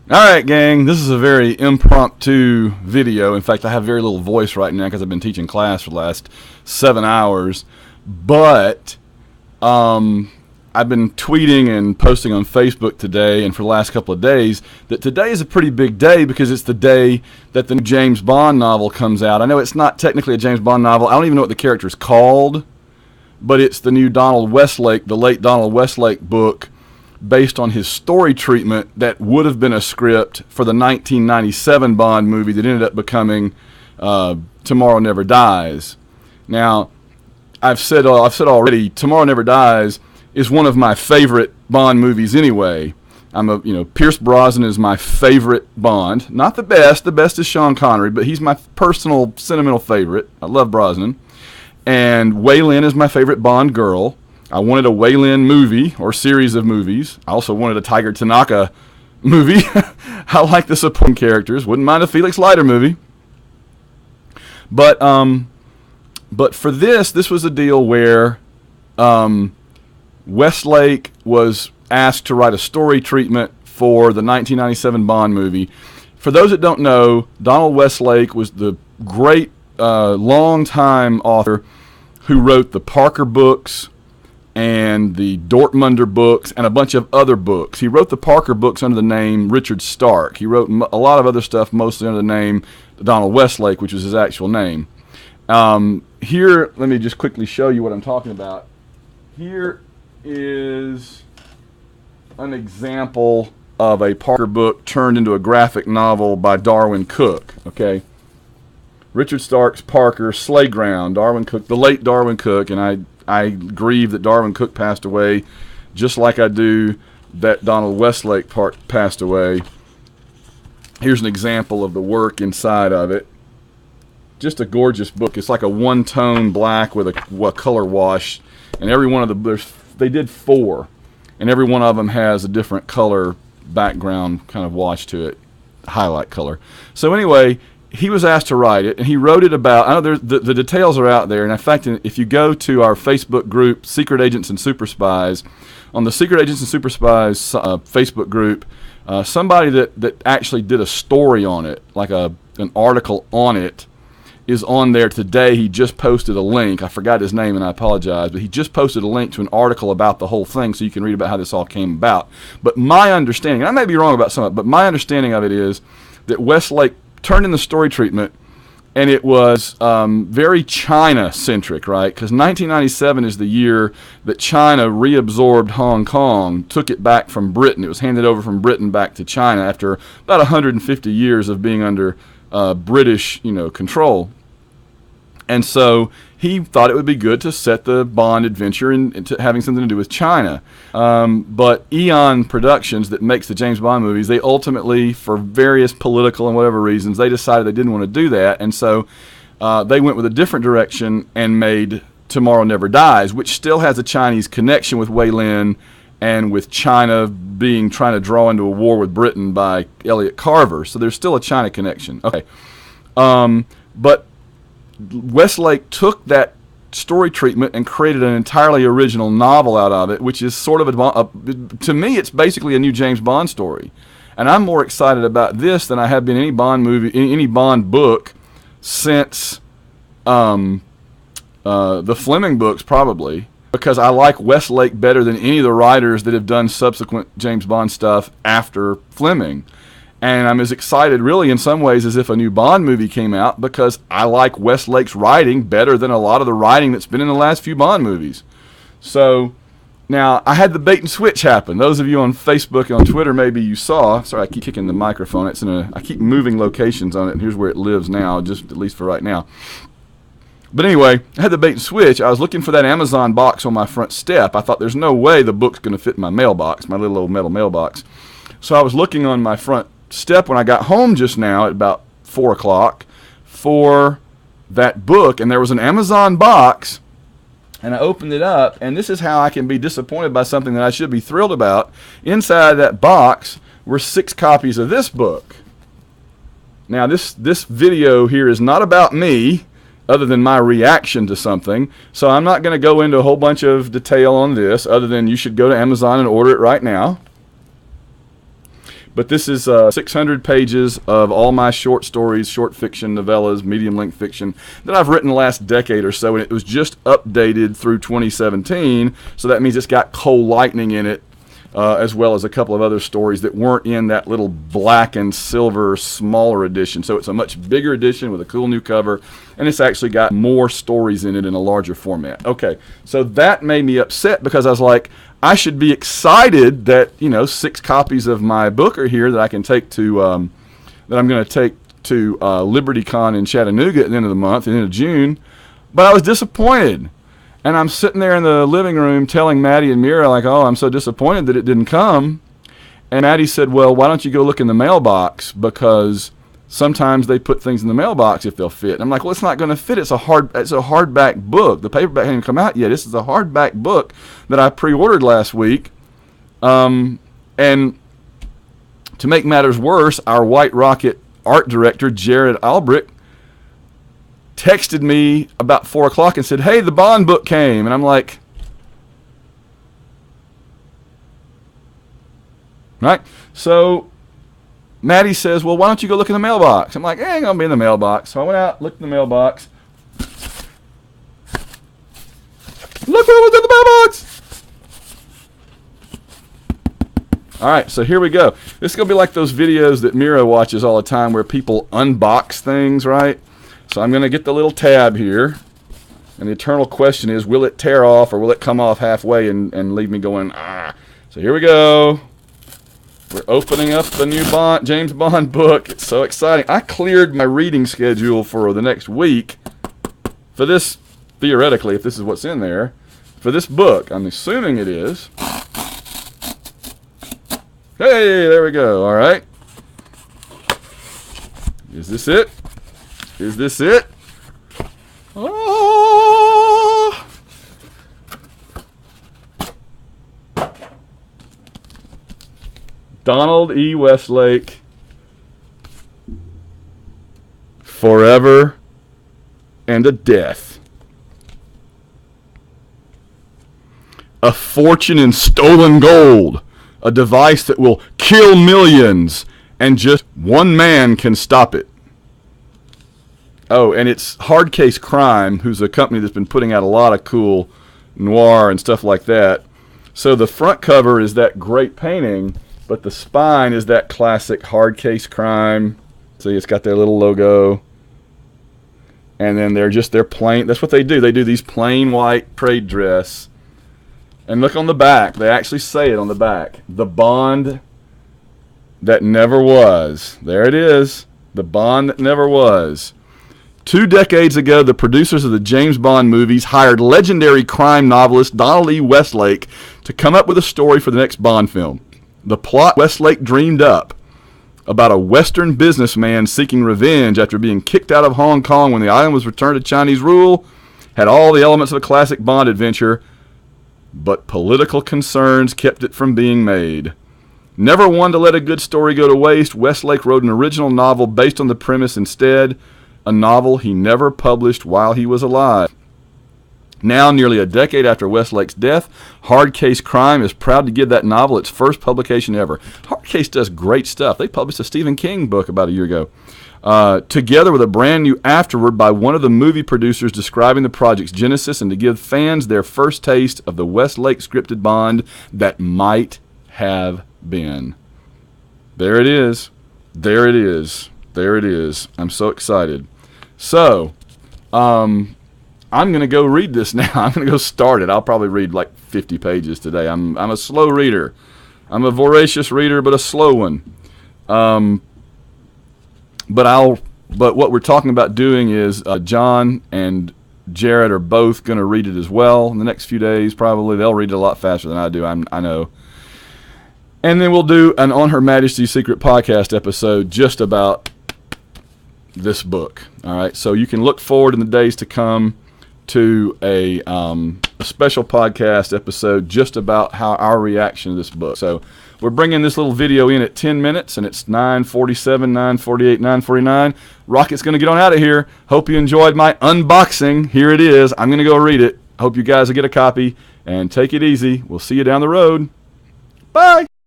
Alright, gang, this is a very impromptu video. In fact, I have very little voice right now because I've been teaching class for the last 7 hours. But I've been tweeting and posting on Facebook today and for the last couple of days that today is a pretty big day because it's the day that the new James Bond novel comes out. I know it's not technically a James Bond novel. I don't even know what the character is called, but it's the new Donald Westlake, the late Donald Westlake book, based on his story treatment that would have been a script for the 1997 Bond movie that ended up becoming Tomorrow Never Dies. Now, I've said already, Tomorrow Never Dies is one of my favorite Bond movies anyway. Pierce Brosnan is my favorite Bond. Not the best. The best is Sean Connery, but he's my personal sentimental favorite. I love Brosnan. And Wei Lin is my favorite Bond girl. I wanted a Wei Lin movie or series of movies. I also wanted a Tiger Tanaka movie. I like the supporting characters. Wouldn't mind a Felix Leiter movie. But for this was a deal where Westlake was asked to write a story treatment for the 1997 Bond movie. For those that don't know, Donald Westlake was the great long-time author who wrote the Parker books and the Dortmunder books and a bunch of other books. He wrote the Parker books under the name Richard Stark. He wrote a lot of other stuff mostly under the name Donald Westlake, which was his actual name. Here, let me just quickly show you what I'm talking about. Here is an example of a Parker book turned into a graphic novel by Darwin Cook. Okay, Richard Stark's Parker, Slayground, Darwin Cook, the late Darwin Cook, and I grieve that Darwin Cook passed away, just like I do that Donald Westlake passed away. Here's an example of the work inside of it. Just a gorgeous book. It's like a one-tone black with a color wash, and every one of they did 4, and every one of them has a different color background kind of wash to it, highlight color. So anyway, he was asked to write it, and he wrote it about, I know the details are out there, and in fact, if you go to our Facebook group, Secret Agents and Super Spies, on the Secret Agents and Super Spies Facebook group, somebody that actually did a story on it, like an article on it, is on there today. He just posted a link. I forgot his name, and I apologize, but he just posted a link to an article about the whole thing, so you can read about how this all came about. But my understanding, and I may be wrong about some of it, but my understanding of it is that Westlake turned in the story treatment, and it was very China-centric, right? Because 1997 is the year that China reabsorbed Hong Kong, took it back from Britain. It was handed over from Britain back to China after about 150 years of being under British, control. And so he thought it would be good to set the Bond adventure into having something to do with China. But Eon Productions, that makes the James Bond movies, they ultimately, for various political and whatever reasons, they decided they didn't want to do that. And so they went with a different direction and made Tomorrow Never Dies, which still has a Chinese connection with Wei Lin and with China trying to draw into a war with Britain by Elliot Carver. So there's still a China connection. Okay. But Westlake took that story treatment and created an entirely original novel out of it, which is sort of to me, it's basically a new James Bond story. And I'm more excited about this than I have been any Bond movie, any Bond book since the Fleming books, probably, because I like Westlake better than any of the writers that have done subsequent James Bond stuff after Fleming. And I'm as excited, really, in some ways, as if a new Bond movie came out, because I like Westlake's writing better than a lot of the writing that's been in the last few Bond movies. So, now, I had the bait and switch happen. Those of you on Facebook and on Twitter, maybe you saw. Sorry, I keep kicking the microphone. I keep moving locations on it, and here's where it lives now, just at least for right now. But anyway, I had the bait and switch. I was looking for that Amazon box on my front step. I thought, there's no way the book's going to fit in my mailbox, my little old metal mailbox. So I was looking on my front step when I got home just now at about 4 o'clock for that book, and there was an Amazon box, and I opened it up, and this is how I can be disappointed by something that I should be thrilled about. Inside that box were 6 copies of this book. Now, this video here is not about me, other than my reaction to something, so I'm not going to go into a whole bunch of detail on this, other than you should go to Amazon and order it right now. But this is 600 pages of all my short stories, short fiction, novellas, medium-length fiction that I've written the last decade or so, and it was just updated through 2017, so that means it's got Cole Lightning in it, as well as a couple of other stories that weren't in that little black and silver smaller edition. So it's a much bigger edition with a cool new cover, and it's actually got more stories in it in a larger format. Okay, so that made me upset because I was like, I should be excited that, 6 copies of my book are here that I can take to, that I'm going to take to LibertyCon in Chattanooga at the end of the month, at the end of June. But I was disappointed. And I'm sitting there in the living room telling Maddie and Mira, like, oh, I'm so disappointed that it didn't come. And Maddie said, well, why don't you go look in the mailbox? Because sometimes they put things in the mailbox if they'll fit. And I'm like, well, it's not going to fit. It's a hardback book. The paperback hasn't come out yet. This is a hardback book that I pre-ordered last week. And to make matters worse, our White Rocket art director, Jared Albrecht, texted me about 4 o'clock and said, hey, the Bond book came. And I'm like, right? So Maddie says, well, why don't you go look in the mailbox? I'm like, it ain't going to be in the mailbox. So I went out, looked in the mailbox. Look what was in the mailbox! All right, so here we go. This is going to be like those videos that Mira watches all the time where people unbox things, right? So I'm going to get the little tab here. And the eternal question is, will it tear off or will it come off halfway and leave me going, ah? So here we go. We're opening up the new James Bond book. It's so exciting. I cleared my reading schedule for the next week for this, theoretically, if this is what's in there, for this book. I'm assuming it is. Hey, there we go. All right. Is this it? Is this it? Oh! Donald E. Westlake, Forever and a Death. A fortune in stolen gold. A device that will kill millions, and just one man can stop it. Oh, and it's Hard Case Crime, who's a company that's been putting out a lot of cool noir and stuff like that. So the front cover is that great painting, but the spine is that classic Hard Case Crime. See, it's got their little logo. And then they're plain. That's what they do. They do these plain white trade dress. And look on the back. They actually say it on the back. The Bond that never was. There it is. The Bond that never was. 2 decades ago, the producers of the James Bond movies hired legendary crime novelist Donald E. Westlake to come up with a story for the next Bond film. The plot Westlake dreamed up about a Western businessman seeking revenge after being kicked out of Hong Kong when the island was returned to Chinese rule had all the elements of a classic Bond adventure, but political concerns kept it from being made. Never one to let a good story go to waste, Westlake wrote an original novel based on the premise instead, a novel he never published while he was alive. Now, nearly a decade after Westlake's death, Hard Case Crime is proud to give that novel its first publication ever. Hard Case does great stuff. They published a Stephen King book about a year ago. Together with a brand new afterword by one of the movie producers describing the project's genesis and to give fans their first taste of the Westlake scripted Bond that might have been. There it is. There it is. There it is. I'm so excited. So, I'm going to go read this now. I'm going to go start it. I'll probably read like 50 pages today. I'm a slow reader. I'm a voracious reader, but a slow one. But what we're talking about doing is John and Jared are both going to read it as well in the next few days. Probably they'll read it a lot faster than I do. I know. And then we'll do an On Her Majesty's Secret podcast episode just about this book. All right. So you can look forward in the days to come to a special podcast episode just about how our reaction to this book. So we're bringing this little video in at 10 minutes, and it's 9:47, 9:48, 9:49. Rocket's going to get on out of here. Hope you enjoyed my unboxing. Here it is. I'm going to go read it. Hope you guys will get a copy, and take it easy. We'll see you down the road. Bye.